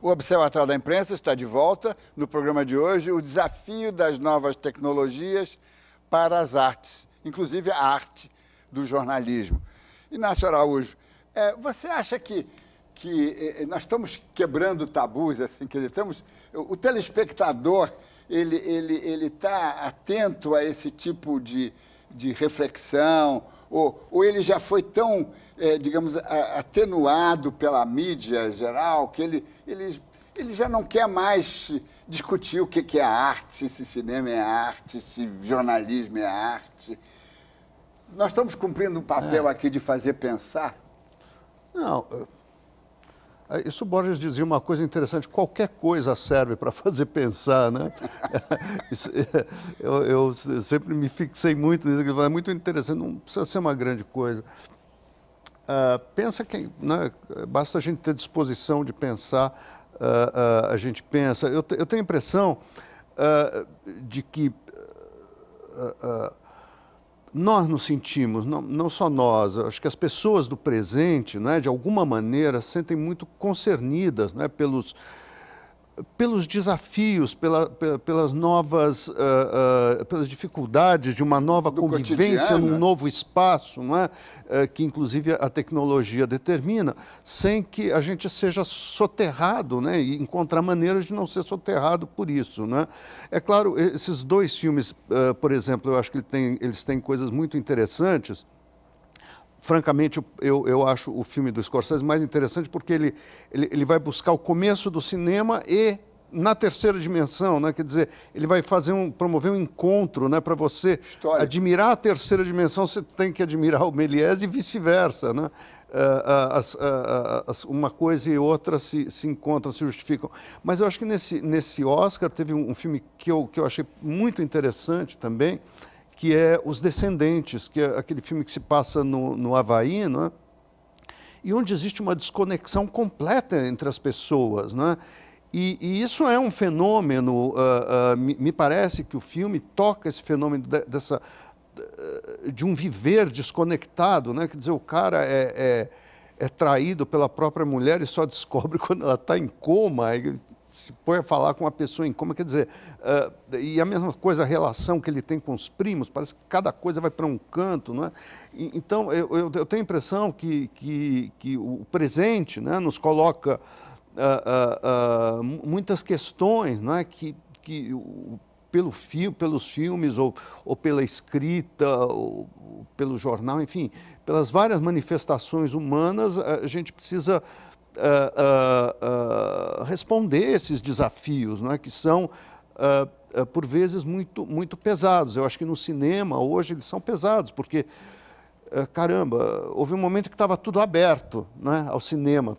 O Observatório da Imprensa está de volta. No programa de hoje, o desafio das novas tecnologias para as artes, inclusive a arte do jornalismo. Inácio Araújo, você acha que nós estamos quebrando tabus, assim, quer dizer, o telespectador ele está atento a esse tipo de reflexão, ou ele já foi tão, digamos, atenuado pela mídia geral, que ele já não quer mais discutir o que é arte, se cinema é arte, se jornalismo é arte. Nós estamos cumprindo um papel aqui de fazer pensar? Não, isso Borges dizia uma coisa interessante, qualquer coisa serve para fazer pensar, né? Eu sempre me fixei muito nisso, é muito interessante, não precisa ser uma grande coisa. Pensa que, né, basta a gente ter disposição de pensar, a gente pensa. Eu tenho a impressão de que nós nos sentimos, não só nós, acho que as pessoas do presente, né, de alguma maneira, se sentem muito concernidas, né, pelos desafios, pelas novas, pelas dificuldades de uma nova convivência num novo espaço, não é? Que inclusive a tecnologia determina, sem que a gente seja soterrado, né, e encontrar maneiras de não ser soterrado por isso, né? É claro, esses dois filmes, por exemplo, eu acho que eles têm coisas muito interessantes. Francamente, eu acho o filme do Scorsese mais interessante porque ele vai buscar o começo do cinema e na terceira dimensão, né? Quer dizer, ele vai promover um encontro, né? Para você admirar a terceira dimensão, você tem que admirar o Méliès e vice-versa, né? Uma coisa e outra se encontram, se justificam. Mas eu acho que nesse Oscar teve um filme que eu achei muito interessante também, que é Os Descendentes, que é aquele filme que se passa no Havaí, né? E onde existe uma desconexão completa entre as pessoas, né? E isso é um fenômeno, me parece que o filme toca esse fenômeno de um viver desconectado, né? Quer dizer, o cara é traído pela própria mulher e só descobre quando ela está em coma, se põe a falar com uma pessoa em coma, quer dizer, e a mesma coisa, a relação que ele tem com os primos, parece que cada coisa vai para um canto, não é? Então, eu tenho a impressão que o presente, né, nos coloca muitas questões, não é? Que pelos filmes, ou pela escrita, ou pelo jornal, enfim, pelas várias manifestações humanas, a gente precisa responder esses desafios, não é? Que são, por vezes, muito, muito pesados. Eu acho que no cinema, hoje, eles são pesados, porque, caramba, houve um momento que estava tudo aberto, né, ao cinema.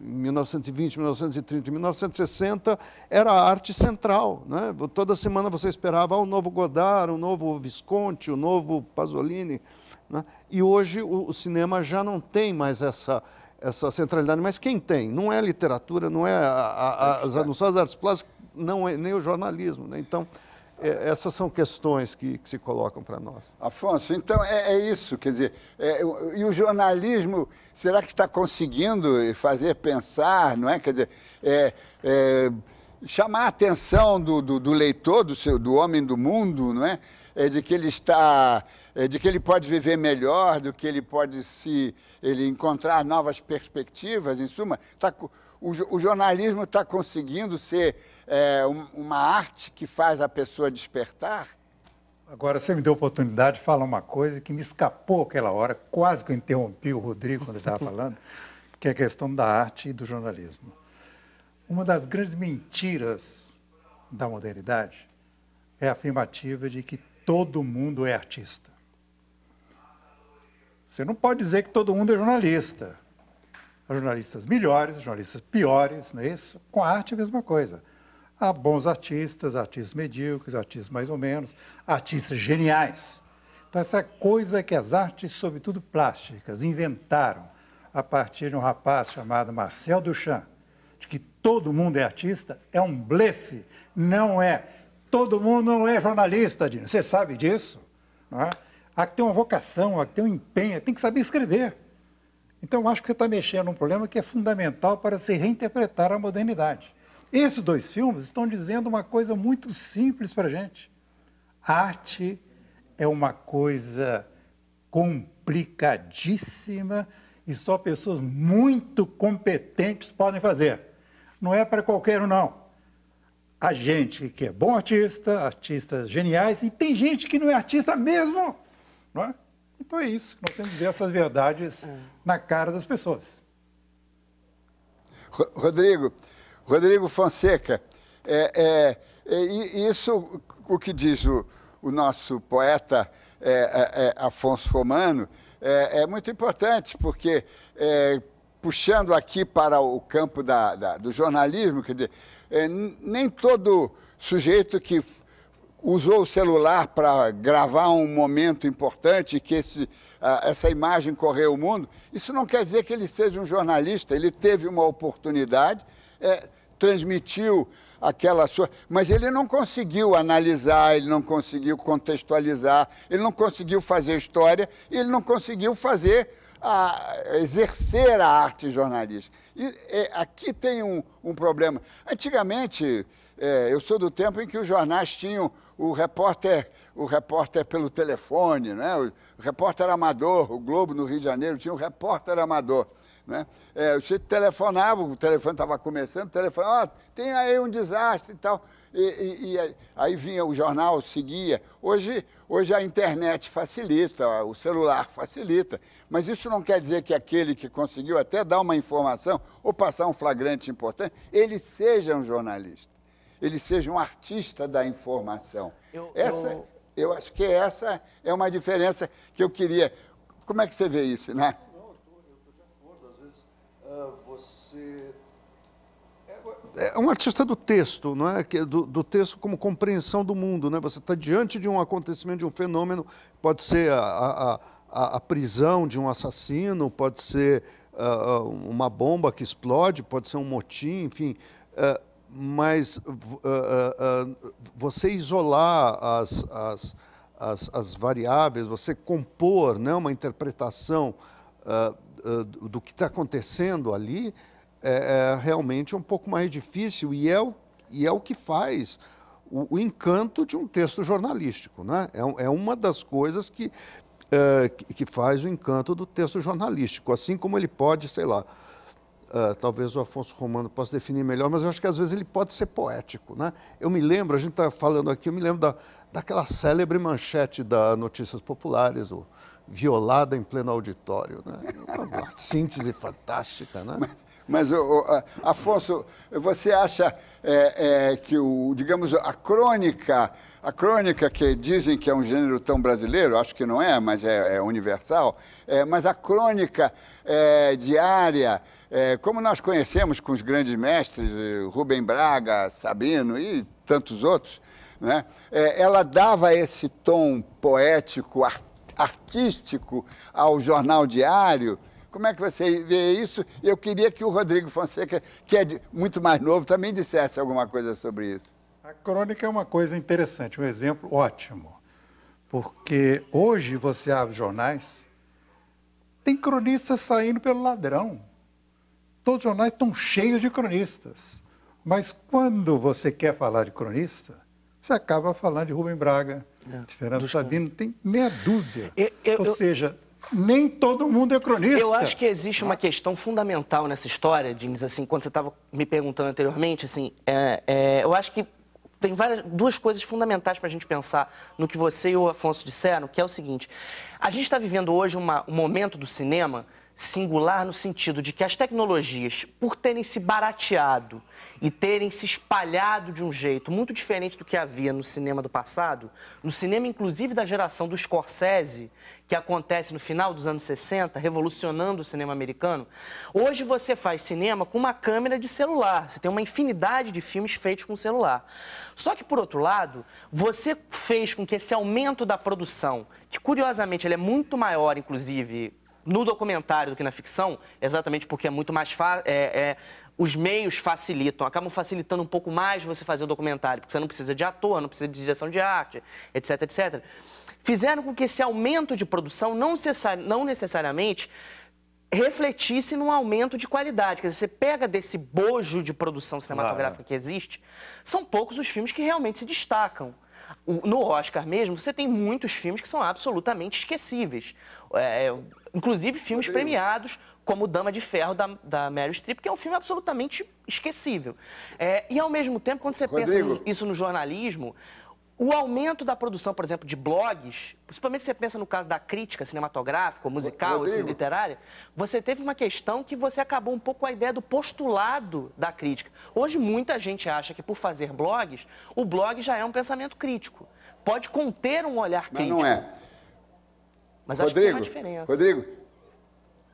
Em 1920, 1930, 1960, era a arte central, né? Toda semana você esperava um novo Godard, um novo Visconti, um novo Pasolini, né? E hoje o cinema já não tem mais essa centralidade, mas quem tem? Não é a literatura, não é não são as artes plásticas, não é nem o jornalismo, né? Então, essas são questões que se colocam para nós. Afonso, então é isso, quer dizer, e o jornalismo, será que está conseguindo fazer pensar, não é? Quer dizer, chamar a atenção do leitor, do homem do mundo, não é? De que ele pode viver melhor, do que ele pode ele encontrar novas perspectivas, em suma, o jornalismo está conseguindo ser uma arte que faz a pessoa despertar? Agora, você me deu a oportunidade de falar uma coisa que me escapou aquela hora, quase que eu interrompi o Rodrigo quando ele estava falando, que é a questão da arte e do jornalismo. Uma das grandes mentiras da modernidade é a afirmativa de que todo mundo é artista. Você não pode dizer que todo mundo é jornalista. Há jornalistas melhores, jornalistas piores, não é isso? Com a arte é a mesma coisa. Há bons artistas medíocres, artistas mais ou menos, artistas geniais. Então, essa coisa que as artes, sobretudo plásticas, inventaram a partir de um rapaz chamado Marcel Duchamp, de que todo mundo é artista, é um blefe, não é. Todo mundo não é jornalista, Dino. Você sabe disso, não é? Há que ter uma vocação, há que ter um empenho, tem que saber escrever. Então, eu acho que você está mexendo num problema que é fundamental para se reinterpretar a modernidade. Esses dois filmes estão dizendo uma coisa muito simples para a gente. Arte é uma coisa complicadíssima e só pessoas muito competentes podem fazer. Não é para qualquer um, não. A gente que é bom artista, artistas geniais, e tem gente que não é artista mesmo, não é? Então é isso, nós temos que ver essas verdades na cara das pessoas. Rodrigo Fonseca, isso o que diz o nosso poeta Afonso Romano é muito importante, porque puxando aqui para o campo do jornalismo, quer dizer, nem todo sujeito que usou o celular para gravar um momento importante, que essa imagem correu o mundo, isso não quer dizer que ele seja um jornalista. Ele teve uma oportunidade, transmitiu aquela sua... Mas ele não conseguiu analisar, ele não conseguiu contextualizar, ele não conseguiu fazer história, ele não conseguiu exercer a arte jornalística. E aqui tem um problema. Antigamente... eu sou do tempo em que os jornais tinham o repórter pelo telefone, né? O repórter amador, o Globo no Rio de Janeiro tinha um repórter amador, né? Você telefonava, o telefone estava começando, tem aí um desastre e tal, e aí vinha o jornal, seguia. Hoje a internet facilita, o celular facilita, mas isso não quer dizer que aquele que conseguiu até dar uma informação ou passar um flagrante importante, ele seja um jornalista. Ele seja um artista da informação. Eu acho que essa é uma diferença que eu queria... Como é que você vê isso, né? Não, eu estou de acordo. Às vezes, você... É um artista do texto, não é? Do texto como compreensão do mundo, né? Você está diante de um acontecimento, de um fenômeno, pode ser a prisão de um assassino, pode ser uma bomba que explode, pode ser um motim, enfim... mas você isolar as variáveis, você compor, né, uma interpretação do que está acontecendo ali, é realmente um pouco mais difícil e é o que faz o encanto de um texto jornalístico, né? É uma das coisas que faz o encanto do texto jornalístico, assim como ele pode, sei lá, talvez o Afonso Romano possa definir melhor, mas eu acho que às vezes ele pode ser poético, né? Eu me lembro, a gente está falando aqui, eu me lembro daquela célebre manchete da Notícias Populares, o violada em pleno auditório, né? Uma síntese fantástica, né? Mas Afonso, você acha que digamos, a crônica que dizem que é um gênero tão brasileiro, acho que não é, mas é universal, mas a crônica diária, como nós conhecemos com os grandes mestres, Rubem Braga, Sabino e tantos outros, né? Ela dava esse tom poético, artístico ao jornal diário. Como é que você vê isso? Eu queria que o Rodrigo Fonseca, que é muito mais novo, também dissesse alguma coisa sobre isso. A crônica é uma coisa interessante, um exemplo ótimo. Porque hoje você abre jornais, tem cronistas saindo pelo ladrão. Todos os jornais estão cheios de cronistas. Mas quando você quer falar de cronista, você acaba falando de Rubem Braga, de Fernando Sabino, tem meia dúzia. Ou seja... nem todo mundo é cronista. Eu acho que existe uma questão fundamental nessa história, Diniz, assim, quando você estava me perguntando anteriormente, assim, eu acho que tem duas coisas fundamentais para a gente pensar no que você e o Afonso disseram, que é o seguinte: a gente está vivendo hoje um momento do cinema singular no sentido de que as tecnologias, por terem se barateado e terem se espalhado de um jeito muito diferente do que havia no cinema do passado, no cinema inclusive da geração do Scorsese, que acontece no final dos anos 60, revolucionando o cinema americano, hoje você faz cinema com uma câmera de celular, você tem uma infinidade de filmes feitos com celular. Só que, por outro lado, você fez com que esse aumento da produção, que curiosamente ele é muito maior, inclusive, no documentário do que na ficção, exatamente porque é muito mais fácil, os meios facilitam, acabam facilitando um pouco mais você fazer o documentário, porque você não precisa de ator, não precisa de direção de arte, etc, etc. Fizeram com que esse aumento de produção não necessariamente refletisse num aumento de qualidade. Quer dizer, você pega desse bojo de produção cinematográfica que existe, são poucos os filmes que realmente se destacam. No Oscar mesmo, você tem muitos filmes que são absolutamente esquecíveis. Inclusive filmes premiados, como Dama de Ferro, da Meryl Streep, que é um filme absolutamente esquecível. E, ao mesmo tempo, quando você pensa isso no jornalismo, o aumento da produção, por exemplo, de blogs, principalmente se você pensa no caso da crítica cinematográfica, ou musical, literária, você teve uma questão que você acabou um pouco com a ideia do postulado da crítica. Hoje, muita gente acha que, por fazer blogs, o blog já é um pensamento crítico. Pode conter um olhar crítico. Mas não é. Mas acho que tem uma diferença. Rodrigo,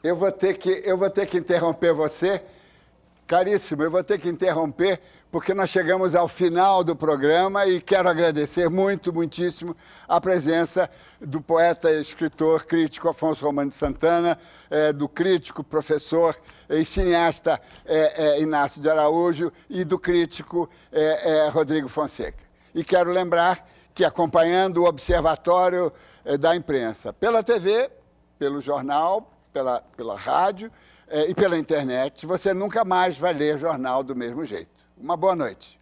eu vou ter que interromper você. Caríssimo, eu vou ter que interromper, porque nós chegamos ao final do programa e quero agradecer muitíssimo a presença do poeta, escritor, crítico Afonso Romano de Santana, do crítico, professor e cineasta Inácio de Araújo e do crítico Rodrigo Fonseca. E quero lembrar que, acompanhando o Observatório da Imprensa pela TV, pelo jornal, pela rádio, e pela internet, você nunca mais vai ler jornal do mesmo jeito. Uma boa noite.